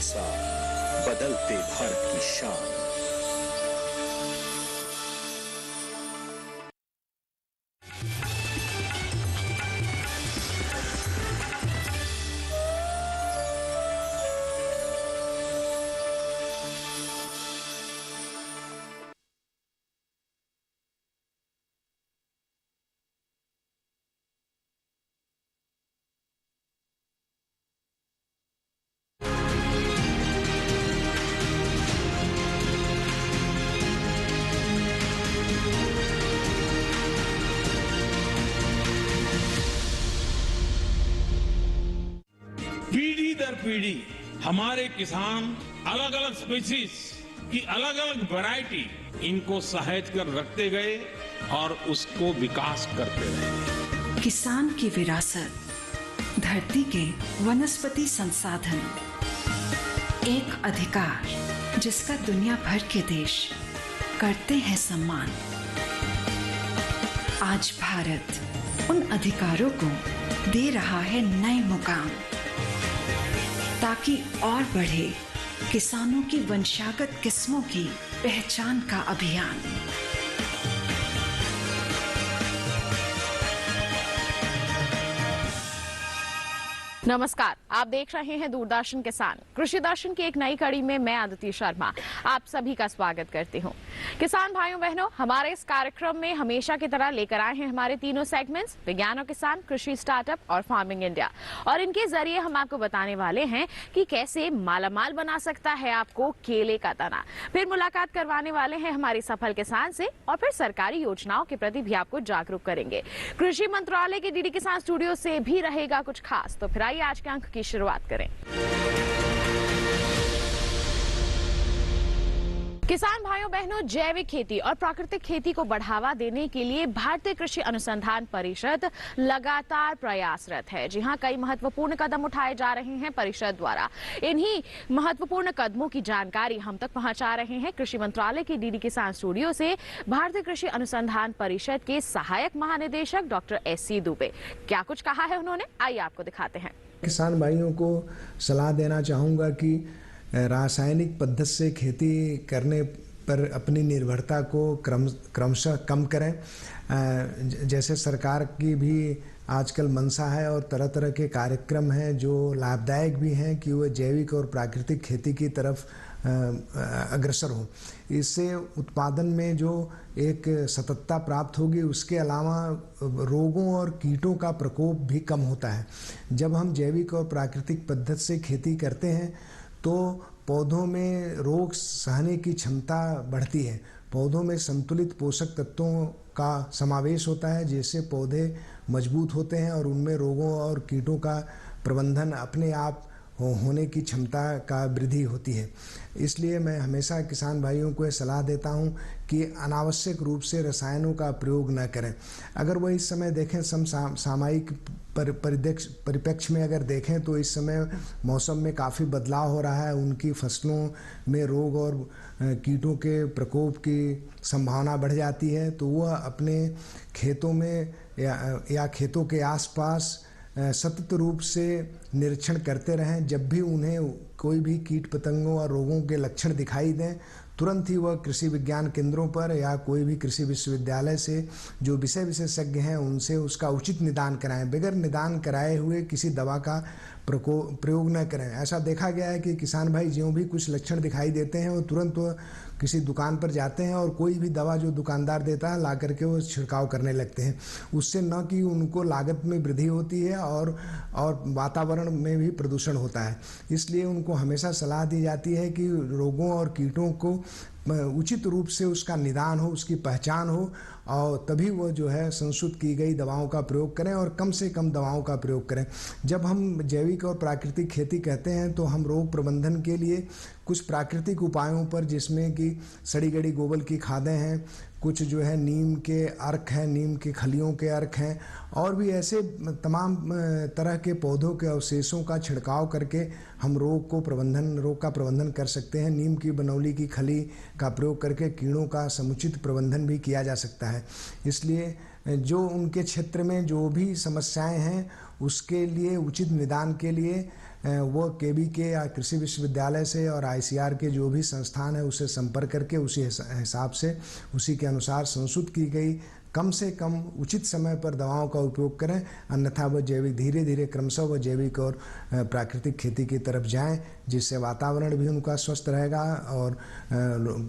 साथ बदलते भारत की शान। पीढ़ी दर पीढ़ी हमारे किसान अलग अलग स्पीसीज की अलग अलग वैरायटी इनको सहेज कर रखते गए और उसको विकास करते रहे। किसान की विरासत, धरती के वनस्पति संसाधन, एक अधिकार जिसका दुनिया भर के देश करते हैं सम्मान। आज भारत उन अधिकारों को दे रहा है नए मुकाम, ताकि और बढ़े किसानों की वंशागत किस्मों की पहचान का अभियान। नमस्कार, आप देख रहे हैं दूरदर्शन किसान। कृषि दर्शन की एक नई कड़ी में मैं आदित्य शर्मा आप सभी का स्वागत करती हूं। किसान भाइयों बहनों, हमारे इस कार्यक्रम में हमेशा की तरह लेकर आए हैं हमारे तीनों सेगमेंट्स, विज्ञान और किसान, कृषि स्टार्टअप और फार्मिंग इंडिया। और इनके जरिए हम आपको बताने वाले हैं कि कैसे मालामाल बना सकता है आपको केले का तना। फिर मुलाकात करवाने वाले हैं हमारे सफल किसान से और फिर सरकारी योजनाओं के प्रति भी आपको जागरूक करेंगे। कृषि मंत्रालय के डीडी किसान स्टूडियो से भी रहेगा कुछ खास। तो फिर आइए आज के अंक की शुरुआत करें। किसान भाइयों बहनों, जैविक खेती और प्राकृतिक खेती को बढ़ावा देने के लिए भारतीय कृषि अनुसंधान परिषद लगातार प्रयासरत है। जी हां, कई महत्वपूर्ण कदम उठाए जा रहे हैं परिषद द्वारा। इन्हीं महत्वपूर्ण कदमों की जानकारी हम तक पहुंचा रहे हैं कृषि मंत्रालय के डीडी किसान स्टूडियो से भारतीय कृषि अनुसंधान परिषद के सहायक महानिदेशक डॉक्टर SC दुबे। क्या कुछ कहा है उन्होंने, आइए आपको दिखाते हैं। किसान भाइयों को सलाह देना चाहूँगा कि रासायनिक पद्धति से खेती करने पर अपनी निर्भरता को क्रमशः कम करें। जैसे सरकार की भी आजकल मंशा है और तरह तरह के कार्यक्रम हैं जो लाभदायक भी हैं कि वह जैविक और प्राकृतिक खेती की तरफ अग्रसर हो। इससे उत्पादन में जो एक सततता प्राप्त होगी, उसके अलावा रोगों और कीटों का प्रकोप भी कम होता है। जब हम जैविक और प्राकृतिक पद्धति से खेती करते हैं तो पौधों में रोग सहने की क्षमता बढ़ती है। पौधों में संतुलित पोषक तत्वों का समावेश होता है, जिससे पौधे मजबूत होते हैं और उनमें रोगों और कीटों का प्रबंधन अपने आप होने की क्षमता का वृद्धि होती है। इसलिए मैं हमेशा किसान भाइयों को यह सलाह देता हूं कि अनावश्यक रूप से रसायनों का प्रयोग न करें। अगर वह इस समय देखें सामयिक परिप्रेक्ष्य में अगर देखें तो इस समय मौसम में काफ़ी बदलाव हो रहा है। उनकी फसलों में रोग और कीटों के प्रकोप की संभावना बढ़ जाती है, तो वह अपने खेतों में या खेतों के आसपास सतत रूप से निरीक्षण करते रहें। जब भी उन्हें कोई भी कीट पतंगों और रोगों के लक्षण दिखाई दें, तुरंत ही वह कृषि विज्ञान केंद्रों पर या कोई भी कृषि विश्वविद्यालय से जो विषय विशेषज्ञ हैं उनसे उसका उचित निदान कराएं। बगैर निदान कराए हुए किसी दवा का प्रयोग न करें। ऐसा देखा गया है कि किसान भाई ज्यों भी कुछ लक्षण दिखाई देते हैं वो तुरंत वह किसी दुकान पर जाते हैं और कोई भी दवा जो दुकानदार देता है ला करके वो छिड़काव करने लगते हैं। उससे न कि उनको लागत में वृद्धि होती है और वातावरण में भी प्रदूषण होता है। इसलिए उनको हमेशा सलाह दी जाती है कि रोगों और कीटों को उचित रूप से उसका निदान हो, उसकी पहचान हो और तभी वो जो है संशोधित की गई दवाओं का प्रयोग करें और कम से कम दवाओं का प्रयोग करें। जब हम जैविक और प्राकृतिक खेती कहते हैं तो हम रोग प्रबंधन के लिए कुछ प्राकृतिक उपायों पर, जिसमें कि सड़ी गड़ी गोबर की खादें हैं, कुछ जो है नीम के अर्क हैं, नीम के खलियों के अर्क हैं और भी ऐसे तमाम तरह के पौधों के अवशेषों का छिड़काव करके हम रोग का प्रबंधन कर सकते हैं। नीम की बनौली की खली का प्रयोग करके कीड़ों का समुचित प्रबंधन भी किया जा सकता है। इसलिए जो उनके क्षेत्र में जो भी समस्याएं हैं उसके लिए उचित निदान के लिए वो केवीके या कृषि विश्वविद्यालय से और आईसीआर के जो भी संस्थान है उससे संपर्क करके उसी हिसाब से उसी के अनुसार संशोधित की गई कम से कम उचित समय पर दवाओं का उपयोग करें, अन्यथा वह जैविक धीरे धीरे क्रमशः वह जैविक और प्राकृतिक खेती की तरफ जाएं, जिससे वातावरण भी उनका स्वस्थ रहेगा और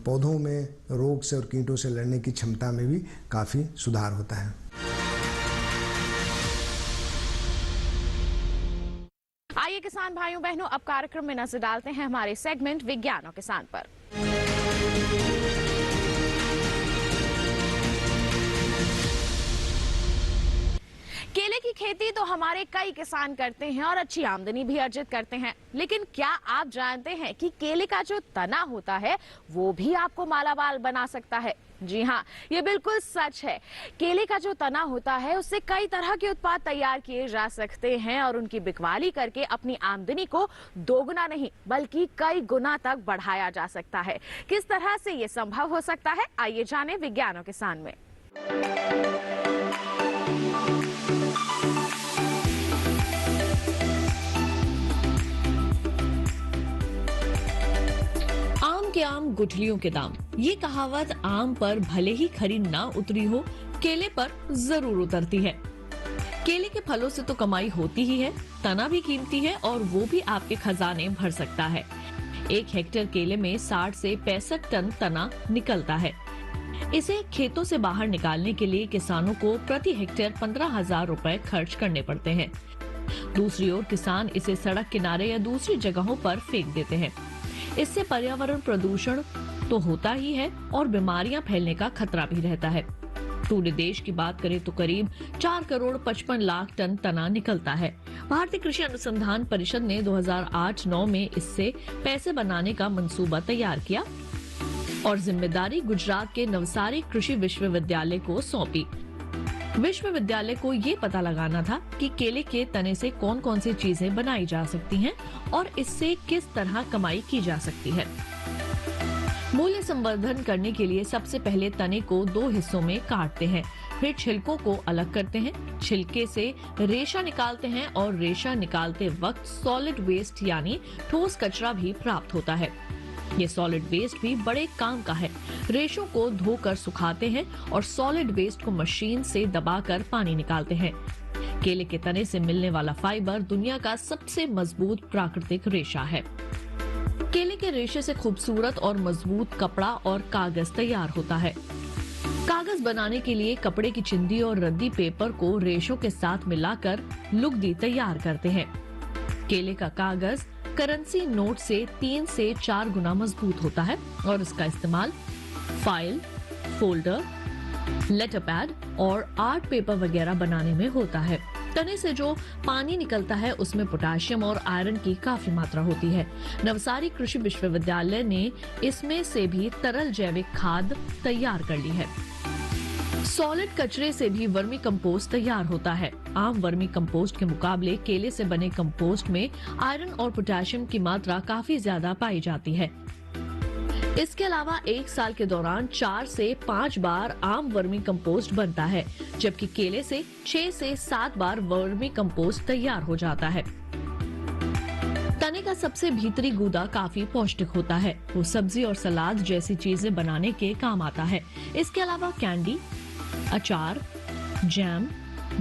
पौधों में रोग से और कीटों से लड़ने की क्षमता में भी काफ़ी सुधार होता है। आइए किसान भाइयों बहनों, अब कार्यक्रम में नजर डालते हैं हमारे सेगमेंट विज्ञान और किसान पर। केले की खेती तो हमारे कई किसान करते हैं और अच्छी आमदनी भी अर्जित करते हैं, लेकिन क्या आप जानते हैं कि केले का जो तना होता है वो भी आपको मालामाल बना सकता है? जी हाँ, ये बिल्कुल सच है। केले का जो तना होता है उससे कई तरह के उत्पाद तैयार किए जा सकते हैं और उनकी बिकवाली करके अपनी आमदनी को दोगुना नहीं बल्कि कई गुना तक बढ़ाया जा सकता है। किस तरह से ये संभव हो सकता है, आइए जाने विज्ञान और किसान में। के आम गुठलियों के दाम, ये कहावत आम पर भले ही खरी ना उतरी हो, केले पर जरूर उतरती है। केले के फलों से तो कमाई होती ही है, तना भी कीमती है और वो भी आपके खजाने भर सकता है। 1 हेक्टेयर केले में 60 से 65 टन तना निकलता है। इसे खेतों से बाहर निकालने के लिए किसानों को प्रति हेक्टेयर 15,000 रुपए खर्च करने पड़ते हैं। दूसरी ओर किसान इसे सड़क किनारे या दूसरी जगहों पर फेंक देते हैं। इससे पर्यावरण प्रदूषण तो होता ही है और बीमारियां फैलने का खतरा भी रहता है। पूरे देश की बात करें तो करीब 4 करोड़ 55 लाख टन तना निकलता है। भारतीय कृषि अनुसंधान परिषद ने 2008-9 में इससे पैसे बनाने का मंसूबा तैयार किया और जिम्मेदारी गुजरात के नवसारी कृषि विश्वविद्यालय को सौंपी। विश्वविद्यालय को ये पता लगाना था कि केले के तने से कौन कौन सी चीजें बनाई जा सकती हैं और इससे किस तरह कमाई की जा सकती है। मूल्य संवर्धन करने के लिए सबसे पहले तने को 2 हिस्सों में काटते हैं, फिर छिलकों को अलग करते हैं, छिलके से रेशा निकालते हैं और रेशा निकालते वक्त सॉलिड वेस्ट यानी ठोस कचरा भी प्राप्त होता है। ये सॉलिड वेस्ट भी बड़े काम का है। रेशों को धोकर सुखाते हैं और सॉलिड वेस्ट को मशीन से दबाकर पानी निकालते हैं। केले के तने से मिलने वाला फाइबर दुनिया का सबसे मजबूत प्राकृतिक रेशा है। केले के रेशे से खूबसूरत और मजबूत कपड़ा और कागज तैयार होता है। कागज बनाने के लिए कपड़े की चिंदी और रद्दी पेपर को रेशों के साथ मिलाकर लुगदी तैयार करते हैं। केले का कागज करेंसी नोट से 3 से 4 गुना मजबूत होता है और इसका इस्तेमाल फाइल, फोल्डर, लेटर पैड और आर्ट पेपर वगैरह बनाने में होता है। तने से जो पानी निकलता है उसमें पोटेशियम और आयरन की काफी मात्रा होती है। नवसारी कृषि विश्वविद्यालय ने इसमें से भी तरल जैविक खाद तैयार कर ली है। सॉलिड कचरे से भी वर्मी कंपोस्ट तैयार होता है। आम वर्मी कंपोस्ट के मुकाबले केले से बने कंपोस्ट में आयरन और पोटेशियम की मात्रा काफी ज्यादा पाई जाती है। इसके अलावा 1 साल के दौरान 4 से 5 बार आम वर्मी कंपोस्ट बनता है, जबकि केले से 6 से 7 बार वर्मी कंपोस्ट तैयार हो जाता है। तने का सबसे भीतरी गूदा काफी पौष्टिक होता है। वो सब्जी और सलाद जैसी चीजें बनाने के काम आता है। इसके अलावा कैंडी, अचार, जैम,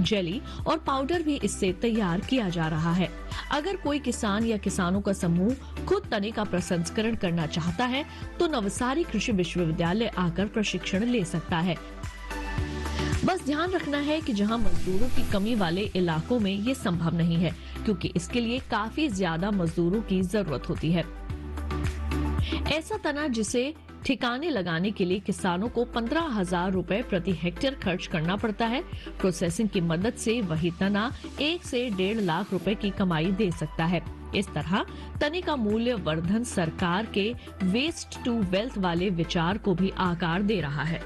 जेली और पाउडर भी इससे तैयार किया जा रहा है। अगर कोई किसान या किसानों का समूह खुद तने का प्रसंस्करण करना चाहता है तो नवसारी कृषि विश्वविद्यालय आकर प्रशिक्षण ले सकता है। बस ध्यान रखना है कि जहां मजदूरों की कमी वाले इलाकों में ये संभव नहीं है, क्योंकि इसके लिए काफी ज्यादा मजदूरों की जरूरत होती है। ऐसा तना जिसे ठिकाने लगाने के लिए किसानों को 15,000 रुपए प्रति हेक्टेयर खर्च करना पड़ता है। प्रोसेसिंग की मदद से वही तना 1 से 1.5 लाख रुपए की कमाई दे सकता है। इस तरह तने का मूल्य वर्धन सरकार के वेस्ट टू वेल्थ वाले विचार को भी आकार दे रहा है।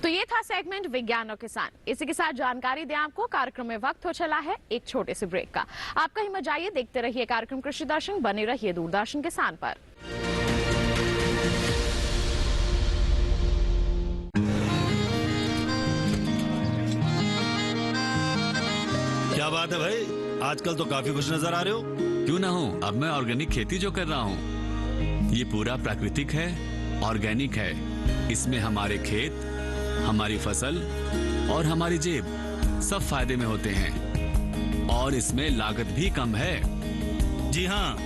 तो ये था सेगमेंट विज्ञान और किसान। इसी के साथ जानकारी दें आपको, कार्यक्रम में वक्त हो चला है एक छोटे से ब्रेक का। आप कहीं मत जाइए, देखते रहिए कार्यक्रम कृषि दर्शन, बने रहिए दूरदर्शन किसान पर। क्या बात है भाई, आजकल तो काफी खुश नजर आ रहे हो। क्यों ना हूँ, अब मैं ऑर्गेनिक खेती जो कर रहा हूँ ये पूरा प्राकृतिक है, ऑर्गेनिक है। इसमें हमारे खेत, हमारी फसल और हमारी जेब सब फायदे में होते हैं और इसमें लागत भी कम है। जी हाँ,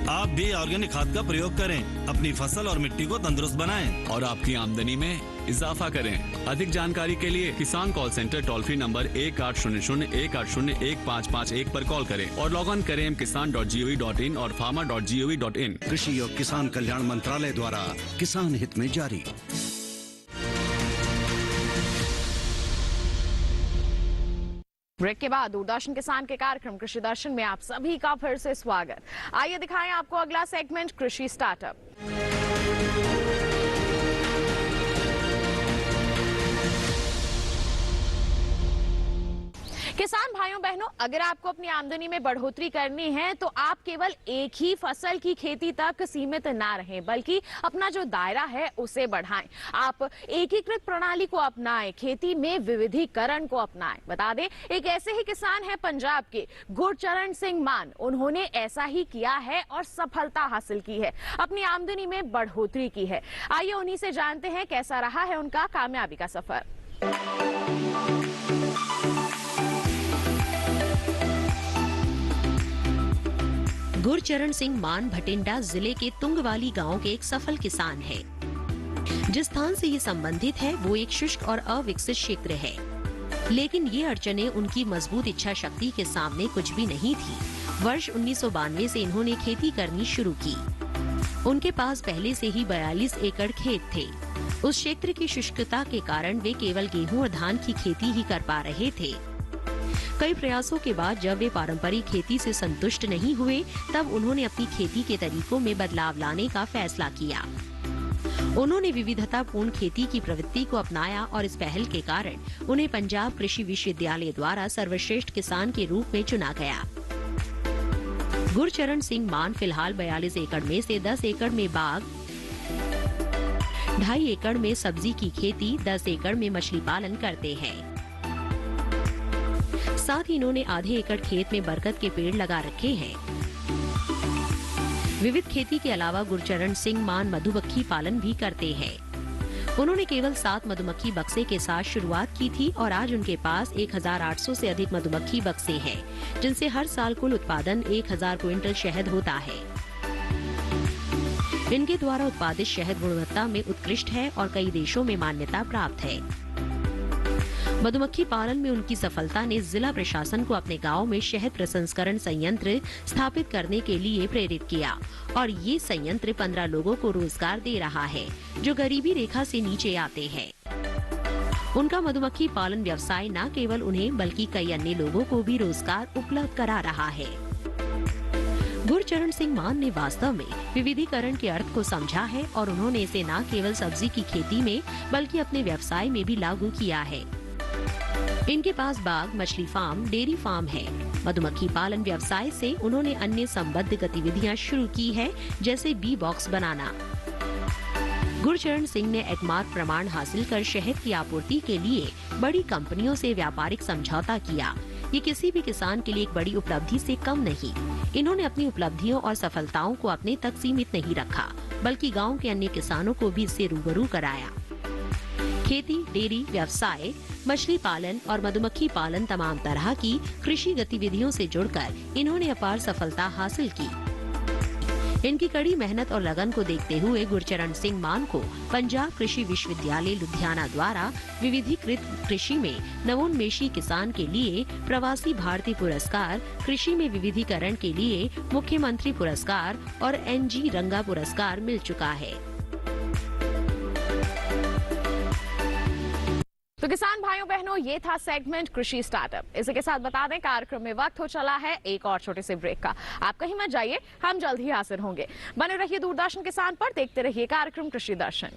आप भी ऑर्गेनिक खाद का प्रयोग करें, अपनी फसल और मिट्टी को तंदुरुस्त बनाएं और आपकी आमदनी में इजाफा करें। अधिक जानकारी के लिए किसान call centre toll free number 1800-180-1551 पर कॉल करें और लॉग ऑन करें kisan.gov.in और farmer.gov.in। कृषि और किसान कल्याण मंत्रालय द्वारा किसान हित में जारी। ब्रेक के बाद दूरदर्शन किसान के कार्यक्रम कृषि दर्शन में आप सभी का फिर से स्वागत। आइए दिखाएं आपको अगला सेगमेंट कृषि स्टार्टअप। किसान भाइयों बहनों, अगर आपको अपनी आमदनी में बढ़ोतरी करनी है तो आप केवल एक ही फसल की खेती तक सीमित ना रहें, बल्कि अपना जो दायरा है उसे बढ़ाएं। आप एकीकृत प्रणाली को अपनाएं, खेती में विविधीकरण को अपनाएं। बता दें, एक ऐसे ही किसान है पंजाब के गुरचरण सिंह मान। उन्होंने ऐसा ही किया है और सफलता हासिल की है, अपनी आमदनी में बढ़ोतरी की है। आइए उन्हीं से जानते हैं कैसा रहा है उनका कामयाबी का सफर। गुरचरण सिंह मान भटिंडा जिले के तुंगवाली गांव के एक सफल किसान है। जिस स्थान से ये संबंधित है वो एक शुष्क और अविकसित क्षेत्र है, लेकिन ये अड़चनें उनकी मजबूत इच्छा शक्ति के सामने कुछ भी नहीं थी। वर्ष 1992 से इन्होंने खेती करनी शुरू की। उनके पास पहले से ही 42 एकड़ खेत थे। उस क्षेत्र की शुष्कता के कारण वे केवल गेहूं और धान की खेती ही कर पा रहे थे। कई प्रयासों के बाद जब वे पारंपरिक खेती से संतुष्ट नहीं हुए, तब उन्होंने अपनी खेती के तरीकों में बदलाव लाने का फैसला किया। उन्होंने विविधतापूर्ण खेती की प्रवृत्ति को अपनाया और इस पहल के कारण उन्हें पंजाब कृषि विश्वविद्यालय द्वारा सर्वश्रेष्ठ किसान के रूप में चुना गया। गुरचरण सिंह मान फिलहाल 42 एकड़ में से 10 एकड़ में बाग, 2.5 एकड़ में सब्जी की खेती, 10 एकड़ में मछली पालन करते हैं। साथ ही इन्होंने आधे एकड़ खेत में बरगद के पेड़ लगा रखे हैं। विविध खेती के अलावा गुरचरण सिंह मान मधुमक्खी पालन भी करते हैं। उन्होंने केवल 7 मधुमक्खी बक्से के साथ शुरुआत की थी और आज उनके पास 1800 से अधिक मधुमक्खी बक्से हैं, जिनसे हर साल कुल उत्पादन 1000 क्विंटल शहद होता है। इनके द्वारा उत्पादित शहद गुणवत्ता में उत्कृष्ट है और कई देशों में मान्यता प्राप्त है। मधुमक्खी पालन में उनकी सफलता ने जिला प्रशासन को अपने गांव में शहद प्रसंस्करण संयंत्र स्थापित करने के लिए प्रेरित किया और ये संयंत्र 15 लोगों को रोजगार दे रहा है, जो गरीबी रेखा से नीचे आते हैं। उनका मधुमक्खी पालन व्यवसाय न केवल उन्हें बल्कि कई अन्य लोगों को भी रोजगार उपलब्ध करा रहा है। गुरचरण सिंह मान ने वास्तव में विविधीकरण के अर्थ को समझा है और उन्होंने इसे न केवल सब्जी की खेती में बल्कि अपने व्यवसाय में भी लागू किया है। इनके पास बाग, मछली फार्म, डेयरी फार्म है। मधुमक्खी पालन व्यवसाय से उन्होंने अन्य संबद्ध गतिविधियां शुरू की है, जैसे बी बॉक्स बनाना। गुरचरण सिंह ने एकमात्र प्रमाण हासिल कर शहद की आपूर्ति के लिए बड़ी कंपनियों से व्यापारिक समझौता किया। ये किसी भी किसान के लिए एक बड़ी उपलब्धि से कम नहीं। इन्होंने अपनी उपलब्धियों और सफलताओं को अपने तक सीमित नहीं रखा, बल्कि गाँव के अन्य किसानों को भी इससे रूबरू कराया। खेती, डेयरी व्यवसाय, मछली पालन और मधुमक्खी पालन तमाम तरह की कृषि गतिविधियों से जुड़कर इन्होंने अपार सफलता हासिल की। इनकी कड़ी मेहनत और लगन को देखते हुए गुरचरण सिंह मान को पंजाब कृषि विश्वविद्यालय लुधियाना द्वारा विविधीकृत कृषि में नवोन्मेषी किसान के लिए प्रवासी भारतीय पुरस्कार, कृषि में विविधीकरण के लिए मुख्यमंत्री पुरस्कार और NG रंगा पुरस्कार मिल चुका है। तो किसान भाइयों बहनों, ये था सेगमेंट कृषि स्टार्टअप। इसी के साथ बता दें कार्यक्रम में वक्त हो चला है एक और छोटे से ब्रेक का। आप कहीं मत जाइए, हम जल्द ही हाजिर होंगे। बने रहिए दूरदर्शन किसान पर, देखते रहिए कार्यक्रम कृषि दर्शन।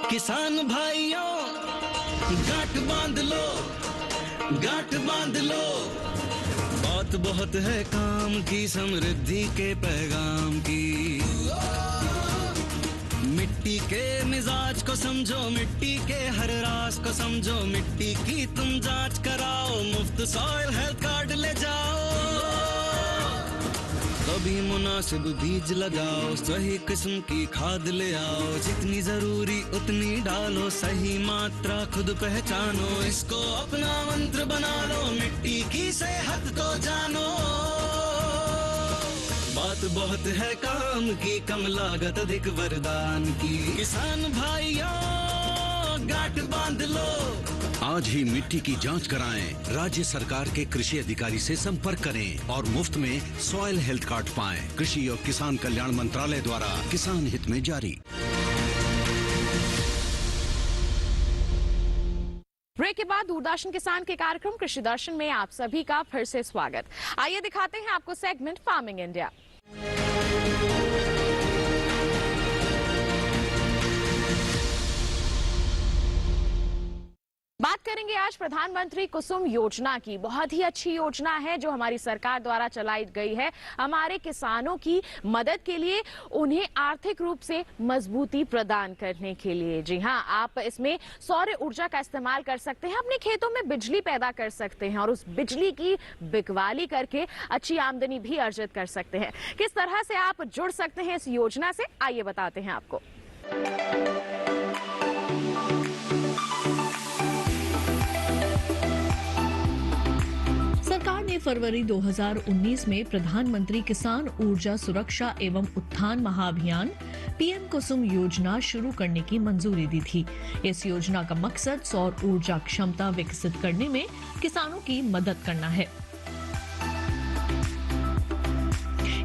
किसान भाइयों गांठ बांध लो, गांठ बांध लो, बात बहुत है काम की, समृद्धि के पैगाम की। मिट्टी के मिजाज आज को समझो, मिट्टी के हर राज को समझो, मिट्टी की तुम जांच कराओ, मुफ्त सॉइल हेल्थ कार्ड ले जाओ। कभी मुनासिब बीज लगाओ, सही किस्म की खाद ले आओ, जितनी जरूरी उतनी डालो, सही मात्रा खुद पहचानो, इसको अपना मंत्र बना लो, मिट्टी की सेहत को जानो। बात बहुत है काम की, कम लागत अधिक वरदान की, किसान भाइयों गांठ बांध लो। आज ही मिट्टी की जांच कराएं, राज्य सरकार के कृषि अधिकारी से संपर्क करें और मुफ्त में सॉइल हेल्थ कार्ड पाएं। कृषि और किसान कल्याण मंत्रालय द्वारा किसान हित में जारी। ब्रेक के बाद दूरदर्शन किसान के कार्यक्रम कृषि दर्शन में आप सभी का फिर से स्वागत। आइए दिखाते हैं आपको सेगमेंट फार्मिंग इंडिया। बात करेंगे आज प्रधानमंत्री कुसुम योजना की। बहुत ही अच्छी योजना है जो हमारी सरकार द्वारा चलाई गई है हमारे किसानों की मदद के लिए, उन्हें आर्थिक रूप से मजबूती प्रदान करने के लिए। जी हां, आप इसमें सौर ऊर्जा का इस्तेमाल कर सकते हैं, अपने खेतों में बिजली पैदा कर सकते हैं और उस बिजली की बिकवाली करके अच्छी आमदनी भी अर्जित कर सकते हैं। किस तरह से आप जुड़ सकते हैं इस योजना से, आइए बताते हैं आपको। सरकार ने फरवरी 2019 में प्रधानमंत्री किसान ऊर्जा सुरक्षा एवं उत्थान महाअभियान पीएम कुसुम योजना शुरू करने की मंजूरी दी थी। इस योजना का मकसद सौर ऊर्जा क्षमता विकसित करने में किसानों की मदद करना है।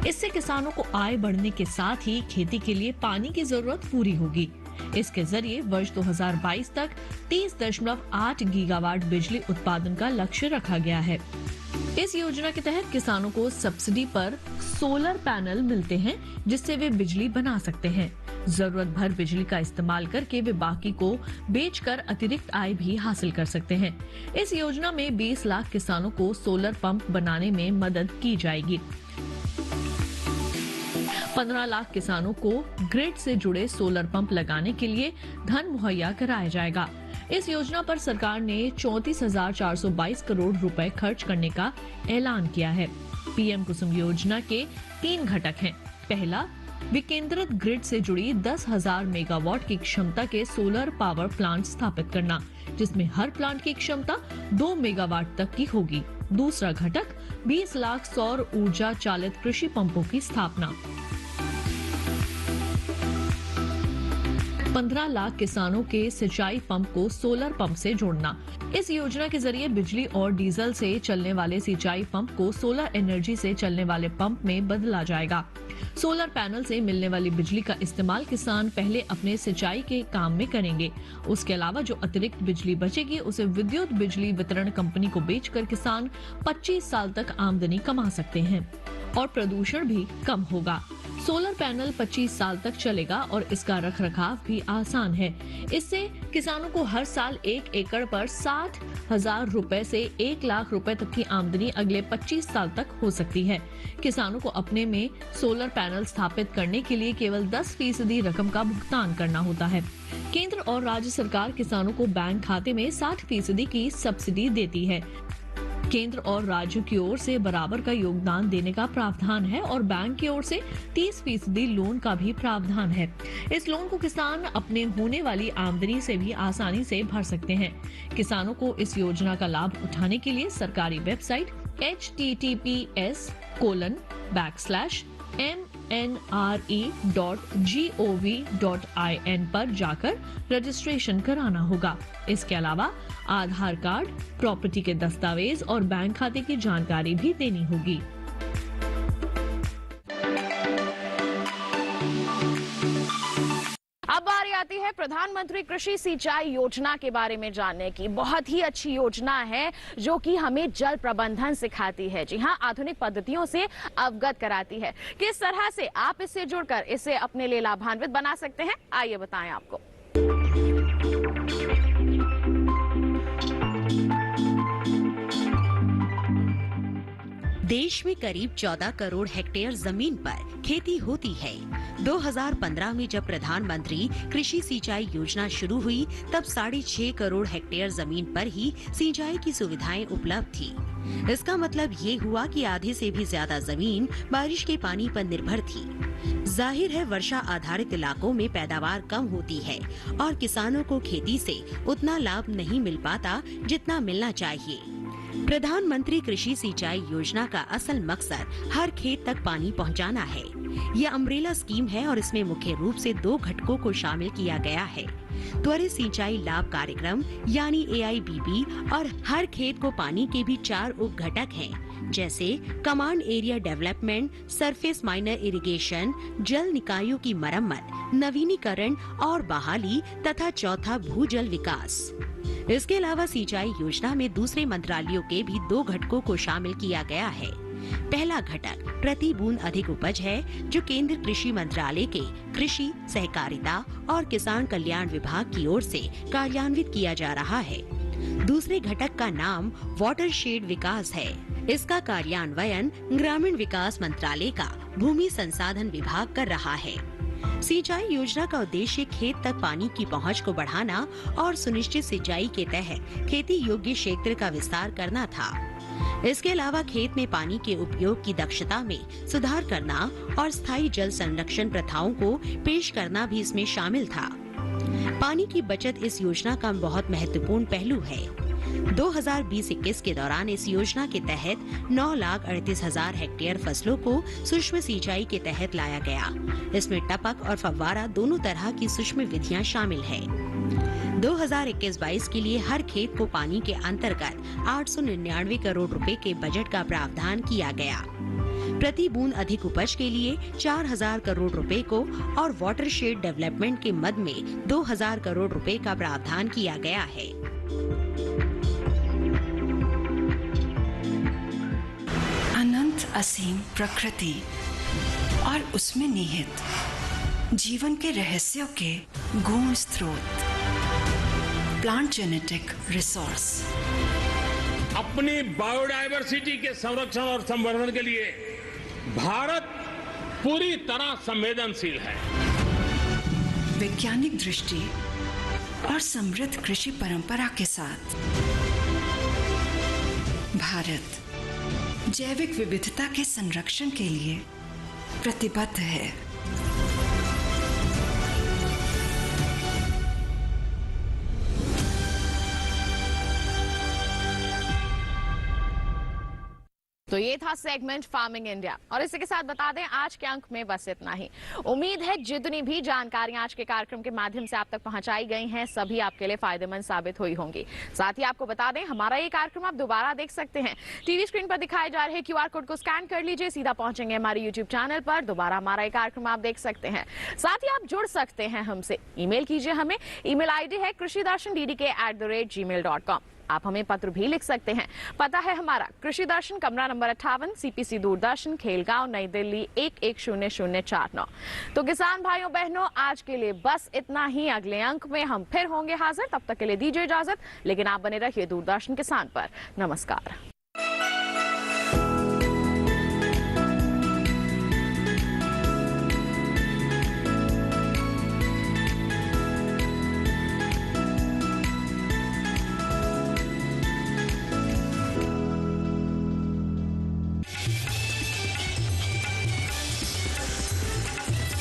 इससे किसानों को आय बढ़ने के साथ ही खेती के लिए पानी की जरूरत पूरी होगी। इसके जरिए वर्ष 2022 तक 30.8 गीगावाट बिजली उत्पादन का लक्ष्य रखा गया है। इस योजना के तहत किसानों को सब्सिडी पर सोलर पैनल मिलते हैं जिससे वे बिजली बना सकते हैं। जरूरत भर बिजली का इस्तेमाल करके वे बाकी को बेचकर अतिरिक्त आय भी हासिल कर सकते हैं। इस योजना में 20 लाख किसानों को सोलर पंप बनाने में मदद की जाएगी। 15 लाख किसानों को ग्रिड से जुड़े सोलर पंप लगाने के लिए धन मुहैया कराया जाएगा। इस योजना पर सरकार ने 34,422 करोड़ रुपए खर्च करने का ऐलान किया है। पीएम कुसुम योजना के 3 घटक हैं। पहला, विकेंद्रित ग्रिड से जुड़ी 10,000 मेगावाट की क्षमता के सोलर पावर प्लांट स्थापित करना, जिसमें हर प्लांट की क्षमता 2 मेगावाट तक की होगी। दूसरा घटक 20 लाख सौर ऊर्जा चालित कृषि पंपों की स्थापना। 15 लाख किसानों के सिंचाई पंप को सोलर पंप से जोड़ना। इस योजना के जरिए बिजली और डीजल से चलने वाले सिंचाई पंप को सोलर एनर्जी से चलने वाले पंप में बदला जाएगा। सोलर पैनल से मिलने वाली बिजली का इस्तेमाल किसान पहले अपने सिंचाई के काम में करेंगे। उसके अलावा जो अतिरिक्त बिजली बचेगी उसे विद्युत बिजली वितरण कंपनी को बेचकर किसान 25 साल तक आमदनी कमा सकते हैं और प्रदूषण भी कम होगा। सोलर पैनल 25 साल तक चलेगा और इसका रखरखाव भी आसान है। इससे किसानों को हर साल 1 एकड़ पर 60,000 रुपए से 1 लाख रुपए तक की आमदनी अगले 25 साल तक हो सकती है। किसानों को अपने में सोलर पैनल स्थापित करने के लिए केवल 10% रकम का भुगतान करना होता है। केंद्र और राज्य सरकार किसानों को बैंक खाते में 60% की सब्सिडी देती है। केंद्र और राज्य की ओर से बराबर का योगदान देने का प्रावधान है और बैंक की ओर से 30% लोन का भी प्रावधान है। इस लोन को किसान अपने होने वाली आमदनी से भी आसानी से भर सकते हैं। किसानों को इस योजना का लाभ उठाने के लिए सरकारी वेबसाइट https://mnre.gov.in पर जाकर रजिस्ट्रेशन कराना होगा। इसके अलावा आधार कार्ड, प्रॉपर्टी के दस्तावेज और बैंक खाते की जानकारी भी देनी होगी। अब बारी आती है प्रधानमंत्री कृषि सिंचाई योजना के बारे में जानने की। बहुत ही अच्छी योजना है जो कि हमें जल प्रबंधन सिखाती है। जी हाँ, आधुनिक पद्धतियों से अवगत कराती है। किस तरह से आप इससे जुड़कर इसे अपने लिए लाभान्वित बना सकते हैं, आइए बताएं आपको। देश में करीब 14 करोड़ हेक्टेयर जमीन पर खेती होती है। 2015 में जब प्रधानमंत्री कृषि सिंचाई योजना शुरू हुई तब 6.5 करोड़ हेक्टेयर जमीन पर ही सिंचाई की सुविधाएं उपलब्ध थी। इसका मतलब ये हुआ कि आधे से भी ज्यादा जमीन बारिश के पानी पर निर्भर थी। जाहिर है वर्षा आधारित इलाकों में पैदावार कम होती है और किसानों को खेती से उतना लाभ नहीं मिल पाता जितना मिलना चाहिए। प्रधानमंत्री कृषि सिंचाई योजना का असल मकसद हर खेत तक पानी पहुंचाना है। यह अम्ब्रेला स्कीम है और इसमें मुख्य रूप से 2 घटकों को शामिल किया गया है। त्वरित सिंचाई लाभ कार्यक्रम यानी AIBB और हर खेत को पानी के भी 4 उप घटक हैं, जैसे command area development, surface miner irrigation, जल निकायों की मरम्मत, नवीनीकरण और बहाली तथा चौथा भूजल विकास। इसके अलावा सिंचाई योजना में दूसरे मंत्रालयों के भी 2 घटकों को शामिल किया गया है। पहला घटक प्रति बूंद अधिक उपज है, जो केंद्र कृषि मंत्रालय के कृषि, सहकारिता और किसान कल्याण विभाग की ओर से कार्यान्वित किया जा रहा है। दूसरे घटक का नाम वाटरशेड विकास है। इसका कार्यान्वयन ग्रामीण विकास मंत्रालय का भूमि संसाधन विभाग कर रहा है। सिंचाई योजना का उद्देश्य खेत तक पानी की पहुंच को बढ़ाना और सुनिश्चित सिंचाई के तहत खेती योग्य क्षेत्र का विस्तार करना था। इसके अलावा खेत में पानी के उपयोग की दक्षता में सुधार करना और स्थायी जल संरक्षण प्रथाओं को पेश करना भी इसमें शामिल था। पानी की बचत इस योजना का बहुत महत्वपूर्ण पहलू है। 2020-21 के दौरान इस योजना के तहत 9,38,000 हेक्टेयर फसलों को सूक्ष्म सिंचाई के तहत लाया गया। इसमें टपक और फव्वारा दोनों तरह की सूक्ष्म विधियां शामिल है। 2021-22 के लिए हर खेत को पानी के अंतर्गत 899 करोड़ रुपए के बजट का प्रावधान किया गया। प्रति बूंद अधिक उपज के लिए 4,000 करोड़ रुपए को और वाटरशेड डेवलपमेंट के मद में 2,000 करोड़ रुपए का प्रावधान किया गया है। अनंत असीम प्रकृति और उसमें निहित जीवन के रहस्यों के गूढ़ स्रोत, प्लांट जेनेटिक रिसोर्स। अपनी बायोडायवर्सिटी के संरक्षण और संवर्धन के लिए भारत पूरी तरह संवेदनशील है। वैज्ञानिक दृष्टि और समृद्ध कृषि परंपरा के साथ भारत जैविक विविधता के संरक्षण के लिए प्रतिबद्ध है। तो ये था सेगमेंट फार्मिंग इंडिया और इसी के साथ बता दें आज के अंक में बस इतना ही। उम्मीद है जितनी भी जानकारियां आज के कार्यक्रम के माध्यम से आप तक पहुंचाई गई हैं सभी आपके लिए फायदेमंद साबित हुई होंगी। साथ ही आपको बता दें हमारा ये कार्यक्रम आप दोबारा देख सकते हैं। टीवी स्क्रीन पर दिखाए जा रहे QR कोड को स्कैन कर लीजिए, सीधा पहुंचेंगे हमारे YouTube चैनल पर, दोबारा हमारा ये कार्यक्रम आप देख सकते हैं। साथ ही आप जुड़ सकते हैं हमसे, ईमेल कीजिए हमें, ईमेल ID है krishidarshan@gmail.com। आप हमें पत्र भी लिख सकते हैं। पता है हमारा कृषि दर्शन, कमरा नंबर 58, CPC दूरदर्शन, खेलगांव, नई दिल्ली 110049। तो किसान भाइयों बहनों आज के लिए बस इतना ही। अगले अंक में हम फिर होंगे हाजिर, तब तक के लिए दीजिए इजाजत, लेकिन आप बने रहिए दूरदर्शन किसान पर। नमस्कार।